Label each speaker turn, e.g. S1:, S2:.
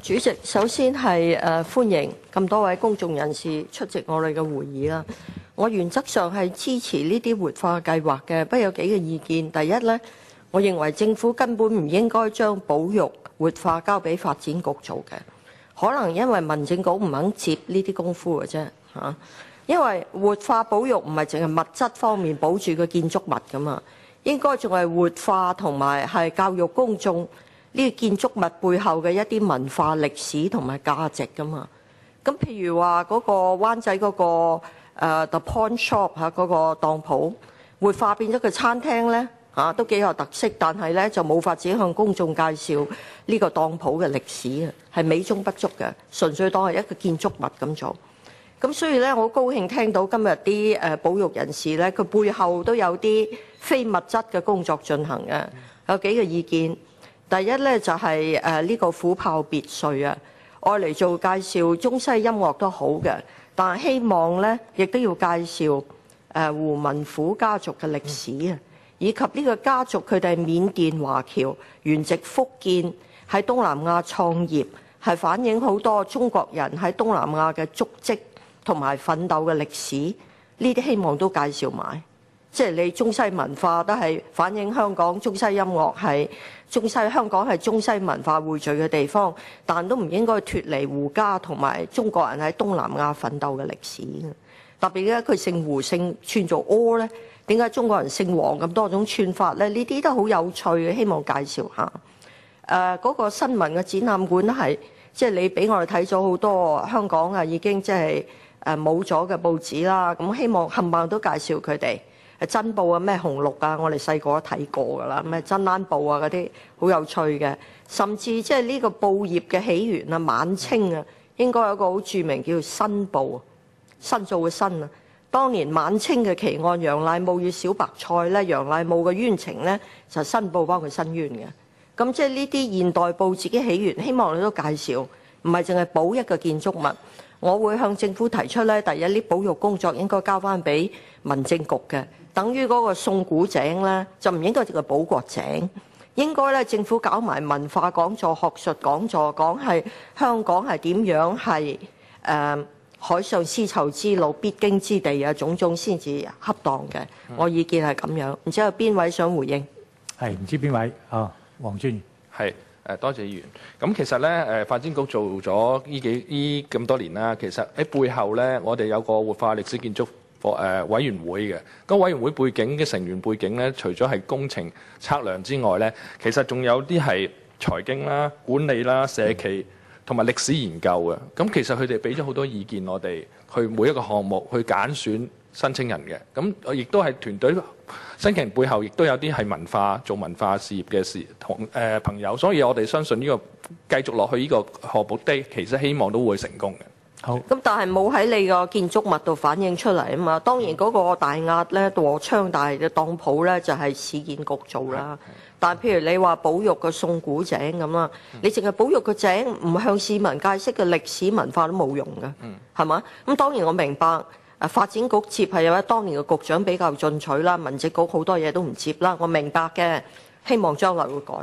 S1: 主席，首先係歡迎咁多位公眾人士出席我哋嘅會議啦。我原則上係支持呢啲活化計劃嘅，不過有幾個意見。第一呢，我認為政府根本唔應該將保育活化交俾發展局做嘅，可能因為民政局唔肯接呢啲功夫嘅啫嚇。因為活化保育唔係淨係物質方面保住個建築物㗎嘛，應該仲係活化同埋係教育公眾呢個建築物背後嘅一啲文化歷史同埋價值㗎嘛。咁譬如話嗰個灣仔嗰個The Pawn Shop 嗰個當鋪活化變咗個餐廳呢，都幾有特色，但係呢就冇法子向公眾介紹呢個當鋪嘅歷史啊，係美中不足嘅，純粹當係一個建築物咁做。咁所以咧，我好高興聽到今日啲保育人士咧，佢背後都有啲非物質嘅工作進行嘅。有幾個意見。第一咧就係呢個虎豹別墅啊，愛嚟做介紹中西音樂都好嘅，但係希望咧亦都要介紹胡文虎家族嘅歷史啊，以及呢個家族佢哋係緬甸華僑，原籍福建，喺東南亞創業，係反映好多中國人喺東南亞嘅足跡同埋奮鬥嘅歷史，呢啲希望都介紹埋。即係你中西文化都係反映香港，中西音樂係香港係中西文化匯聚嘅地方，但都唔應該脫離胡家同埋中國人喺東南亞奮鬥嘅歷史。特別咧，佢姓胡姓串做柯咧，點解中國人姓黃咁多種串法咧？呢啲都好有趣嘅，希望介紹下。嗰個新聞嘅展覽館係即係你俾我哋睇咗好多香港啊已經即係冇咗嘅報紙啦，咁希望冚唪唥都介紹佢哋。真報啊，咩紅綠啊，我哋細個都睇過㗎啦，咩真蘭報啊嗰啲好有趣嘅，甚至即係呢個報業嘅起源啊，晚清啊，應該有一個好著名叫做新報，新造嘅新啊。當年晚清嘅奇案楊賴霧與小白菜咧，楊賴霧嘅冤情咧就新報幫佢申冤嘅。咁即係呢啲現代報紙嘅起源，希望你都介紹，唔係淨係保一個建築物。我會向政府提出咧，第一啲保育工作應該交翻俾民政局嘅。等於嗰個宋古井咧，就唔應該淨係保國井，應該咧政府搞埋文化講座、學術講座，講係香港係點樣係海上絲綢之路必經之地啊，種種先至恰當嘅。我意見係咁樣，唔知有邊位想回應？
S2: 係唔知邊位啊？黃專員
S3: 係多謝議員。咁其實咧發展局做咗呢咁多年啦，其實喺背後咧，我哋有個活化歷史建築委員會嘅。個委員會背景嘅成員背景咧，除咗係工程測量之外咧，其實仲有啲係財經啦、管理啦、社企同埋歷史研究嘅。咁其實佢哋俾咗好多意見我哋去每一個項目去揀選申請人嘅。咁亦都係團隊申請人背後亦都有啲係做文化事業嘅朋友，所以我哋相信呢個繼續落去呢個項目其實希望都會成功嘅。
S2: 好。
S1: 咁但係冇喺你個建築物度反映出嚟啊嘛。當然嗰個大押咧、和昌大嘅當鋪咧就係市建局做啦。但係譬如你話保育個宋古井咁啦，你淨係保育個井，唔向市民解釋嘅歷史文化都冇用嘅，係嘛？咁當然我明白發展局接係因為當年嘅局長比較進取啦，民政局好多嘢都唔接啦，我明白嘅，希望將來會改。